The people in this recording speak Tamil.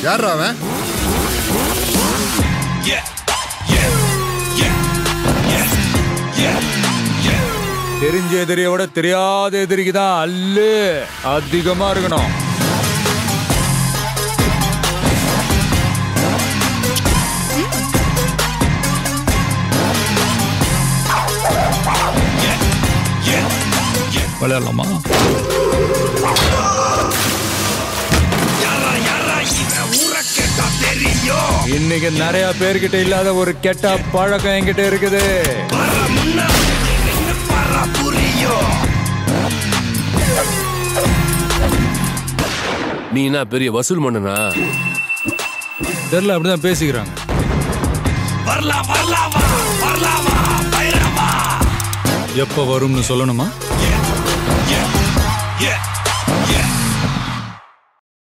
யாரா அவன்? தெரிஞ்ச எதிரியோட தெரியாத எதிரிக்கு தான் அல்லு அதிகமா இருக்கணும். விளையாடலாமா? இன்னைக்கு நிறைய பேர்கிட்ட இல்லாத ஒரு கெட்ட பழக்கம் என்கிட்ட இருக்குது. நீ என்ன பெரிய வசூல் மன்னனா? தெரியல, அப்படிதான் பேசிக்கிறாங்க. எப்ப வரும்னு சொல்லணுமா?